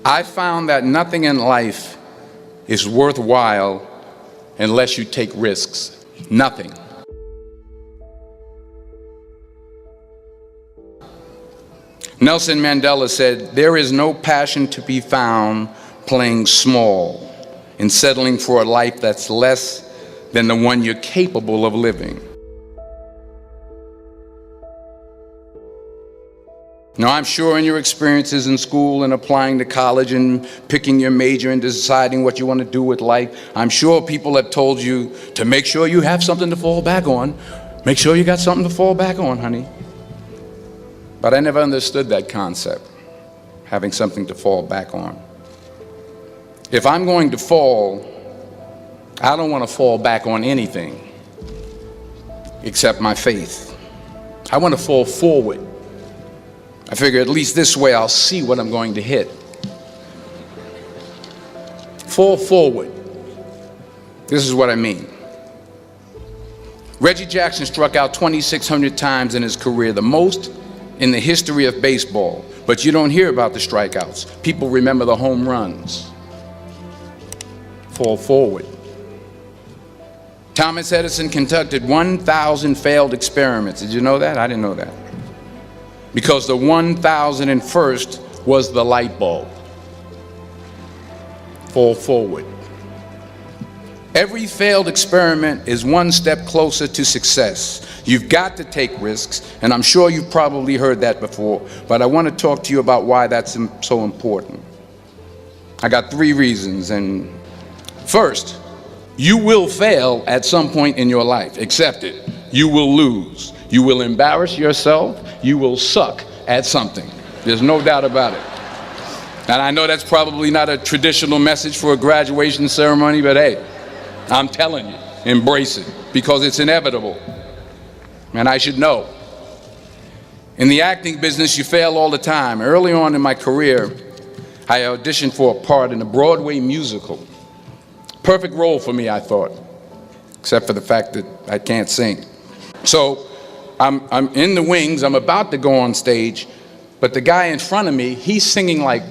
I found that nothing in life is worthwhile unless you take risks. Nothing. Nelson Mandela said, "There is no passion to be found playing small and settling for a life that's less than the one you're capable of living." Now, I'm sure in your experiences in school and applying to college and picking your major and deciding what you want to do with life, I'm sure people have told you to make sure you have something to fall back on. Make sure you got something to fall back on, honey. But I never understood that concept, having something to fall back on. If I'm going to fall, I don't want to fall back on anything except my faith. I want to fall forward. I figure at least this way I'll see what I'm going to hit. Fall forward. This is what I mean. Reggie Jackson struck out 2,600 times in his career, the most in the history of baseball. But you don't hear about the strikeouts. People remember the home runs. Fall forward. Thomas Edison conducted 1,000 failed experiments. Did you know that? I didn't know that. Because the 1,001st was the light bulb. Fall forward. Every failed experiment is one step closer to success. You've got to take risks, and I'm sure you've probably heard that before, but I want to talk to you about why that's so important. I got 3 reasons, and first, you will fail at some point in your life. Accept it. You will lose. You will embarrass yourself. You will suck at something. There's no doubt about it. And I know that's probably not a traditional message for a graduation ceremony, but hey, I'm telling you, embrace it, because it's inevitable. And I should know. In the acting business, you fail all the time. Early on in my career, I auditioned for a part in a Broadway musical. Perfect role for me, I thought, except for the fact that I can't sing. So I'm in the wings, I'm about to go on stage, but the guy in front of me, he's singing like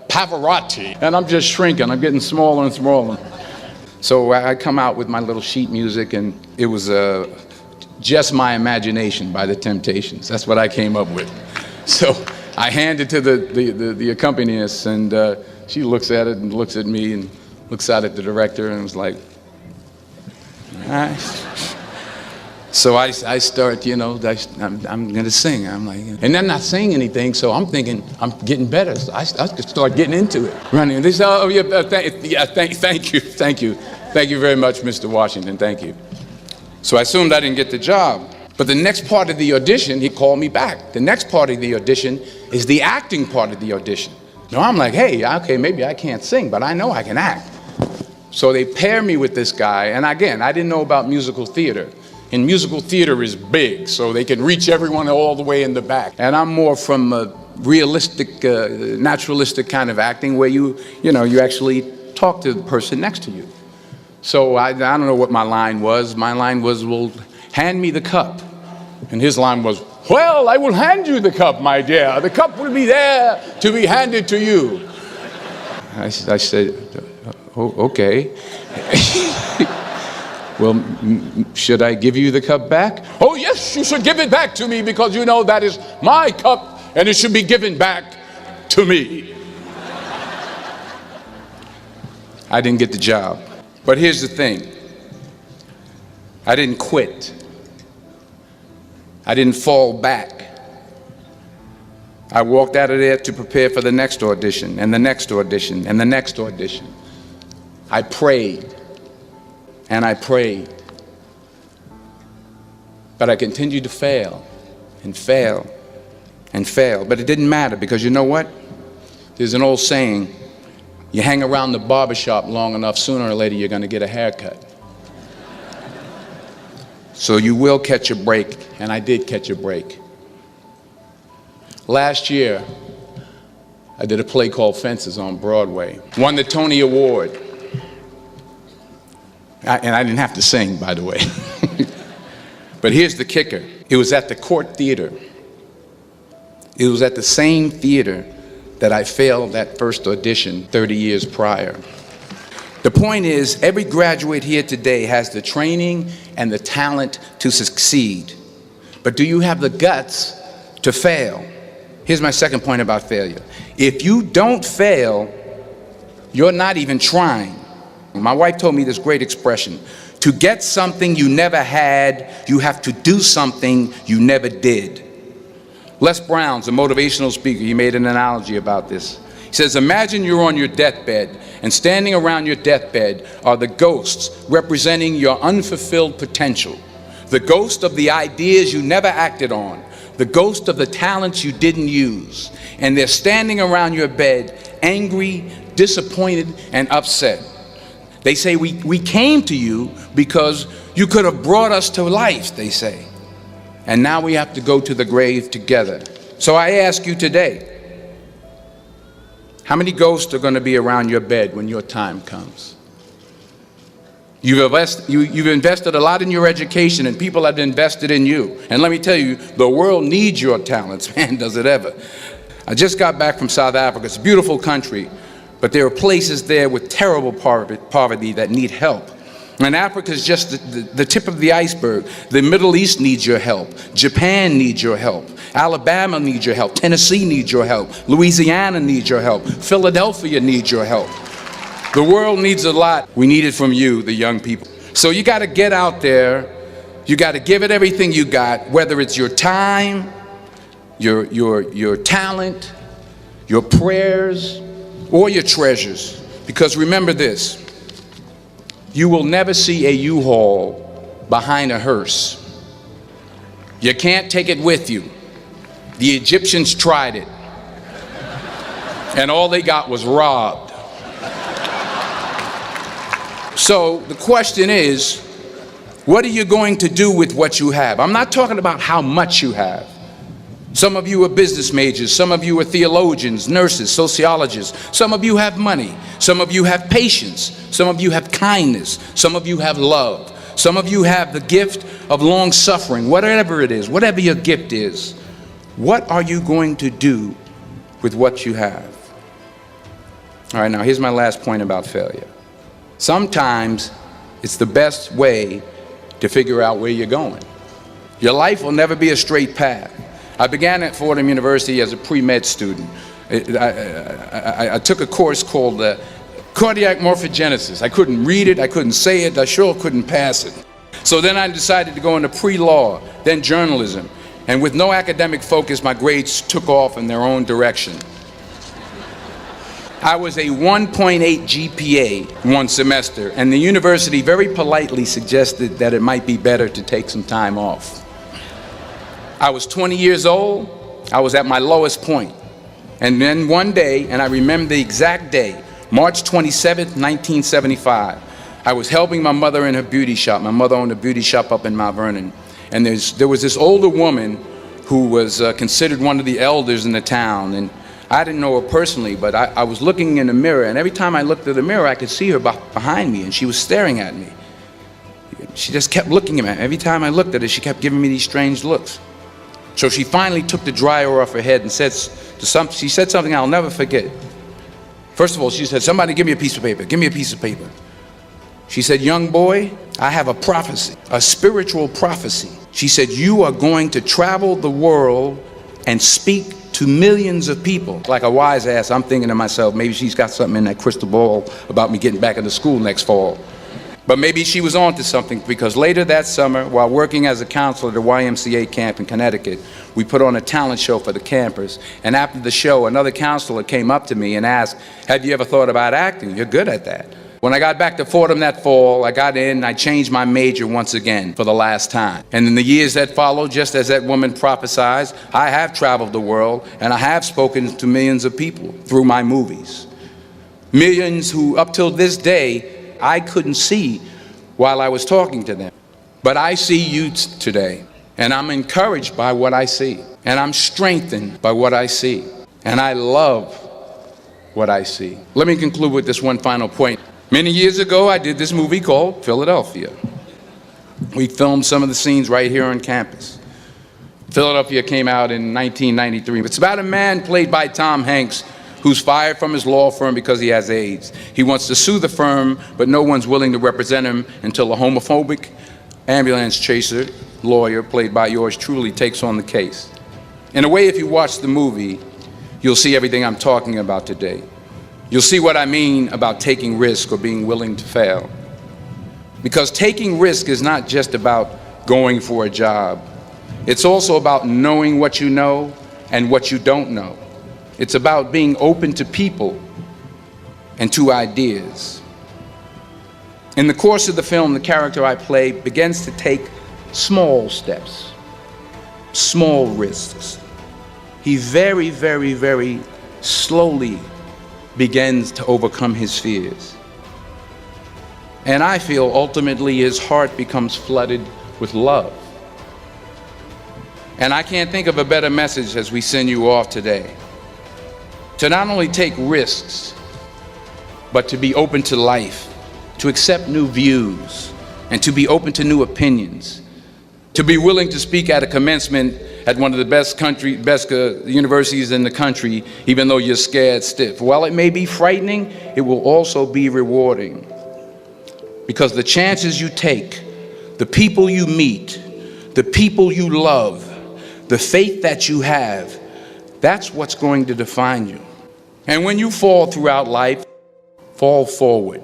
Pavarotti, and I'm just shrinking, I'm getting smaller and smaller. So I come out with my little sheet music, and it was Just My Imagination by the Temptations. That's what I came up with. So I hand it to the accompanist, and she looks at it and looks at me and looks out at the director and was like, all right. So I start, you know, I'm going to sing. I'm like, and I'm not saying anything, so I'm thinking I'm getting better. So I start getting into it, running. And they say, oh, yeah, thank you very much, Mr. Washington, thank you. So I assumed I didn't get the job. But the next part of the audition, he called me back. The next part of the audition is the acting part of the audition. Now I'm like, hey, okay, maybe I can't sing, but I know I can act. So they pair me with this guy, and again, I didn't know about musical theater. And musical theater is big, so they can reach everyone all the way in the back. And I'm more from a realistic, naturalistic kind of acting where you actually talk to the person next to you. So I don't know what my line was. My line was, well, hand me the cup. And his line was, well, I will hand you the cup, my dear. The cup will be there to be handed to you. I said, oh, okay. Well, should I give you the cup back? Oh, yes, you should give it back to me, because you know that is my cup and it should be given back to me. I didn't get the job. But here's the thing. I didn't quit. I didn't fall back. I walked out of there to prepare for the next audition and the next audition and the next audition. I prayed. And I prayed. But I continued to fail and fail and fail. But it didn't matter, because you know what? There's an old saying, you hang around the barbershop long enough, sooner or later you're going to get a haircut. So you will catch a break, and I did catch a break. Last year, I did a play called Fences on Broadway. Won the Tony Award. And I didn't have to sing, by the way. But here's the kicker. It was at the Court Theater. It was at the same theater that I failed that first audition 30 years prior. The point is, every graduate here today has the training and the talent to succeed. But do you have the guts to fail? Here's my second point about failure. If you don't fail, you're not even trying. My wife told me this great expression: to get something you never had, you have to do something you never did. Les Brown's a motivational speaker. He made an analogy about this. He says, imagine you're on your deathbed, and standing around your deathbed are the ghosts representing your unfulfilled potential. The ghost of the ideas you never acted on, the ghost of the talents you didn't use. And they're standing around your bed, angry, disappointed, and upset. They say, we came to you because you could have brought us to life, they say. And now we have to go to the grave together. So I ask you today, how many ghosts are going to be around your bed when your time comes? You've invested a lot in your education, and people have invested in you. And let me tell you, the world needs your talents, man, does it ever. I just got back from South Africa. It's a beautiful country, but there are places there with terrible poverty that need help. And Africa is just the tip of the iceberg. The Middle East needs your help. Japan needs your help. Alabama needs your help. Tennessee needs your help. Louisiana needs your help. Philadelphia needs your help. The world needs a lot. We need it from you, the young people. So you got to get out there. You got to give it everything you got, whether it's your time, your talent, your prayers, or your treasures. Because remember this, you will never see a U-Haul behind a hearse. You can't take it with you. The Egyptians tried it, and all they got was robbed. So the question is, what are you going to do with what you have? I'm not talking about how much you have. Some of you are business majors, some of you are theologians, nurses, sociologists, some of you have money, some of you have patience, some of you have kindness, some of you have love, some of you have the gift of long suffering, whatever it is, whatever your gift is. What are you going to do with what you have? All right, now here's my last point about failure. Sometimes it's the best way to figure out where you're going. Your life will never be a straight path. I began at Fordham University as a pre-med student. I took a course called cardiac morphogenesis. I couldn't read it, I couldn't say it, I sure couldn't pass it. So then I decided to go into pre-law, then journalism. And with no academic focus, my grades took off in their own direction. I was a 1.8 GPA one semester, and the university very politely suggested that it might be better to take some time off. I was 20 years old, I was at my lowest point. And then one day, and I remember the exact day, March 27th, 1975, I was helping my mother in her beauty shop. My mother owned a beauty shop up in Mount Vernon. And there was this older woman who was considered one of the elders in the town. And I didn't know her personally, but I was looking in the mirror, and every time I looked at the mirror, I could see her behind me, and she was staring at me. She just kept looking at me. Every time I looked at her, she kept giving me these strange looks. So she finally took the dryer off her head and she said something I'll never forget. First of all, she said, "Somebody give me a piece of paper, give me a piece of paper." She said, "Young boy, I have a prophecy, a spiritual prophecy." She said, "You are going to travel the world and speak to millions of people." Like a wise ass, I'm thinking to myself, maybe she's got something in that crystal ball about me getting back into school next fall. But maybe she was on to something, because later that summer, while working as a counselor at a YMCA camp in Connecticut, we put on a talent show for the campers. And after the show, another counselor came up to me and asked, "Have you ever thought about acting? You're good at that." When I got back to Fordham that fall, I got in and I changed my major once again for the last time. And in the years that followed, just as that woman prophesied, I have traveled the world and I have spoken to millions of people through my movies. Millions who, up till this day, I couldn't see while I was talking to them. But I see you today, and I'm encouraged by what I see, and I'm strengthened by what I see, and I love what I see. Let me conclude with this one final point. Many years ago, I did this movie called Philadelphia. We filmed some of the scenes right here on campus. Philadelphia came out in 1993. It's about a man played by Tom Hanks who's fired from his law firm because he has AIDS. He wants to sue the firm, but no one's willing to represent him until a homophobic ambulance chaser lawyer, played by yours truly, takes on the case. In a way, if you watch the movie, you'll see everything I'm talking about today. You'll see what I mean about taking risk or being willing to fail. Because taking risk is not just about going for a job. It's also about knowing what you know and what you don't know. It's about being open to people and to ideas. In the course of the film, the character I play begins to take small steps, small risks. He very, very, very slowly begins to overcome his fears. And I feel ultimately his heart becomes flooded with love. And I can't think of a better message as we send you off today. To not only take risks, but to be open to life, to accept new views, and to be open to new opinions, to be willing to speak at a commencement at one of the best universities in the country, even though you're scared stiff. While it may be frightening, it will also be rewarding. Because the chances you take, the people you meet, the people you love, the faith that you have, that's what's going to define you. And when you fall throughout life, fall forward.